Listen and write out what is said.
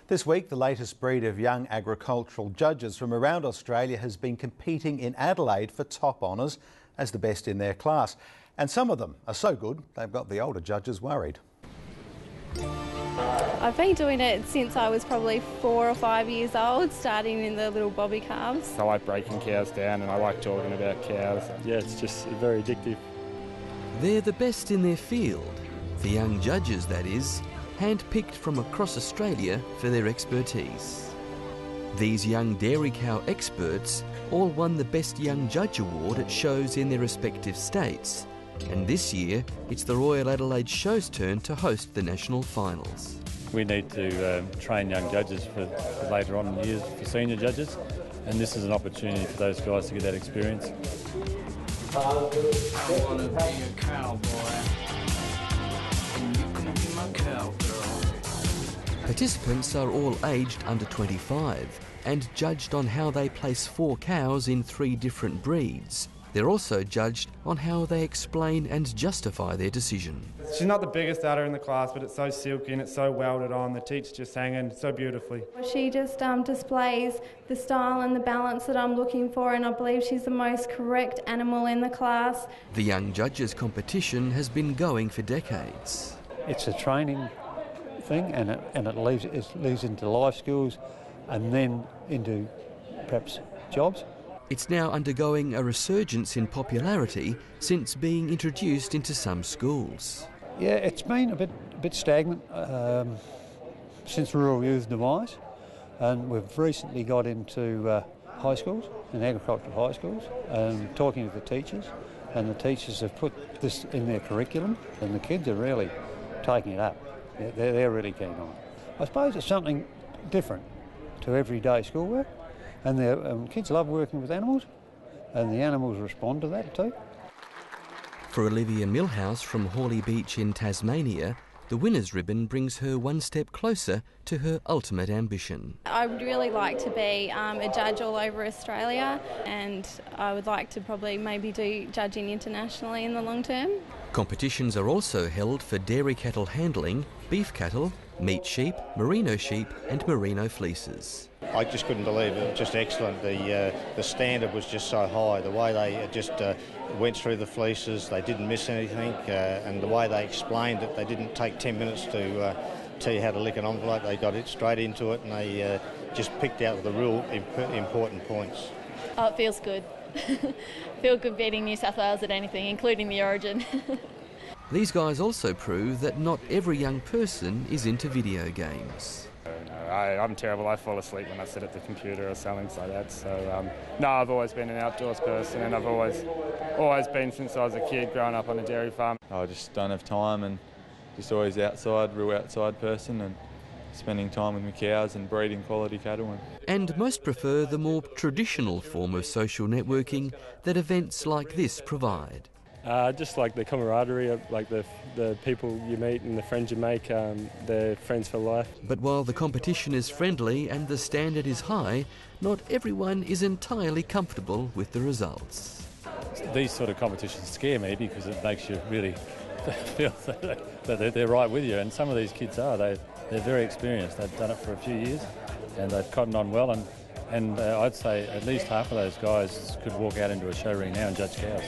This week, the latest breed of young agricultural judges from around Australia has been competing in Adelaide for top honours as the best in their class. And some of them are so good, they've got the older judges worried. I've been doing it since I was probably 4 or 5 years old, starting in the little bobby calves. I like breaking cows down and I like talking about cows. Yeah, it's just very addictive. They're the best in their field, the young judges that is, hand-picked from across Australia for their expertise. These young dairy cow experts all won the Best Young Judge Award at shows in their respective states, and this year it's the Royal Adelaide Show's turn to host the national finals. We need to train young judges for later on in the years, for senior judges, and this is an opportunity for those guys to get that experience. I want to be a cowboy, and you can be my cowgirl. Participants are all aged under 25 and judged on how they place 4 cows in 3 different breeds. They're also judged on how they explain and justify their decision. She's not the biggest udder in the class, but it's so silky and it's so welded on. The teat's just hanging so beautifully. She just displays the style and the balance that I'm looking for, and I believe she's the most correct animal in the class. The Young Judges competition has been going for decades. It's a training thing, and it leads into life skills and then into perhaps jobs. It's now undergoing a resurgence in popularity since being introduced into some schools. Yeah, it's been a bit stagnant since Rural Youth demise, and we've recently got into high schools and agricultural high schools, and talking to the teachers, and the teachers have put this in their curriculum, and the kids are really taking it up. They're really keen on it. I suppose it's something different to everyday schoolwork. And kids love working with animals, and the animals respond to that too. For Olivia MILLHOUSE from Hawley Beach in Tasmania, the winner's ribbon brings her one step closer to her ultimate ambition. I would really like to be a judge all over Australia, and I would like to probably maybe do judging internationally in the long term. Competitions are also held for dairy cattle handling, beef cattle, meat sheep, merino sheep and merino fleeces. I just couldn't believe it. It was just excellent. The standard was just so high. The way they just went through the fleeces, they didn't miss anything, and the way they explained it, they didn't take 10 minutes to tell you how to lick an envelope. They got it straight into it, and they just picked out the real important points. Oh, it feels good. Feel good beating New South Wales at anything, including the Origin. These guys also prove that not every young person is into video games. I'm terrible. I fall asleep when I sit at the computer or something like that. So, no, I've always been an outdoors person, and I've always been since I was a kid, growing up on a dairy farm. I just don't have time, and just always outside, real outside person, and spending time with my cows and breeding quality cattle. And most prefer the more traditional form of social networking that events like this provide. Just like the camaraderie of like the people you meet and the friends you make, they're friends for life. But while the competition is friendly and the standard is high, not everyone is entirely comfortable with the results. These sort of competitions scare me because it makes you really feel that they're right with you, and some of these kids are. They're very experienced. They've done it for a few years and they've cottoned on well, and I'd say at least half of those guys could walk out into a show ring now and judge cows.